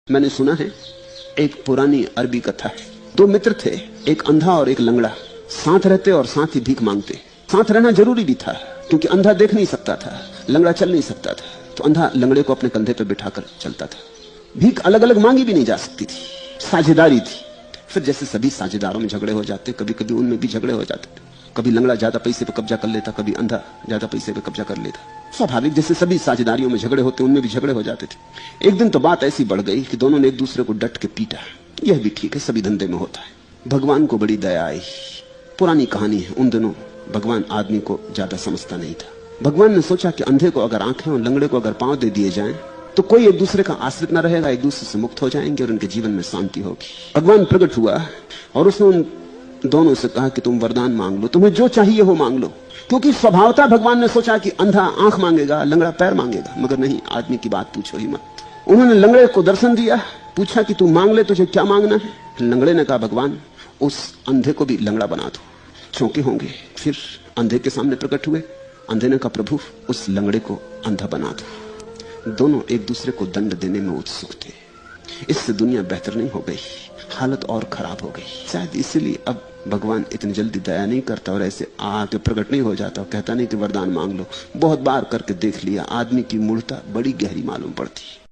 मैंने सुना है एक पुरानी अरबी कथा है। दो मित्र थे, एक अंधा और एक लंगड़ा। साथ रहते और साथ ही भीख मांगते। साथ रहना जरूरी भी था क्योंकि अंधा देख नहीं सकता था, लंगड़ा चल नहीं सकता था, तो अंधा लंगड़े को अपने कंधे पर बिठाकर चलता था। भीख अलग अलग मांगी भी नहीं जा सकती थी, साझेदारी थी। फिर जैसे सभी साझेदारों में झगड़े हो जाते, कभी कभी उनमें भी झगड़े हो जाते थे। कभी लंगड़ा ज्यादा पैसे पे कब्जा कर लेता, कभी अंधा ज्यादा पैसे पे कब्जा कर लेता। स्वाभाविक, जैसे सभी साझेदारियों में झगड़े होते उनमें भी झगड़े हो जाते थे। एक दिन तो बात ऐसी बढ़ गई कि दोनों ने एक दूसरे को डट के पीटा। यह भी ठीक है, सभी धंधे में होता है। भगवान को बड़ी दया आई। पुरानी कहानी है, उन दिनों भगवान आदमी को ज्यादा समझता नहीं था। भगवान ने सोचा कि अंधे को अगर आंखें और लंगड़े को अगर पांव दे दिए जाएं तो कोई एक दूसरे का आश्रित न रहेगा, एक दूसरे से मुक्त हो जाएंगे और उनके जीवन में शांति होगी। भगवान प्रकट हुआ और उसने उन दोनों से कहा कि तुम वरदान मांग लो, तुम्हें जो चाहिए हो मांग लो। क्योंकि स्वभावतः भगवान ने सोचा कि अंधा आंख मांगेगा, लंगड़ा पैर मांगेगा, मगर नहीं, आदमी की बात पूछो ही मत। उन्होंने लंगड़े को दर्शन दिया, पूछा कि तू मांग ले, तुझे क्या मांगना है। लंगड़े ने कहा, भगवान उस अंधे को भी लंगड़ा बना दो। चौंके होंगे। फिर अंधे के सामने प्रकट हुए। अंधे ने कहा, प्रभु उस लंगड़े को अंधा बना दो। दोनों एक दूसरे को दंड देने में उत्सुक थे। इससे दुनिया बेहतर नहीं हो गई, हालत और खराब हो गई। शायद इसीलिए अब भगवान इतनी जल्दी दया नहीं करता और ऐसे आके प्रकट नहीं हो जाता और कहता नहीं कि वरदान मांग लो। बहुत बार करके देख लिया, आदमी की मूर्खता बड़ी गहरी मालूम पड़ती है।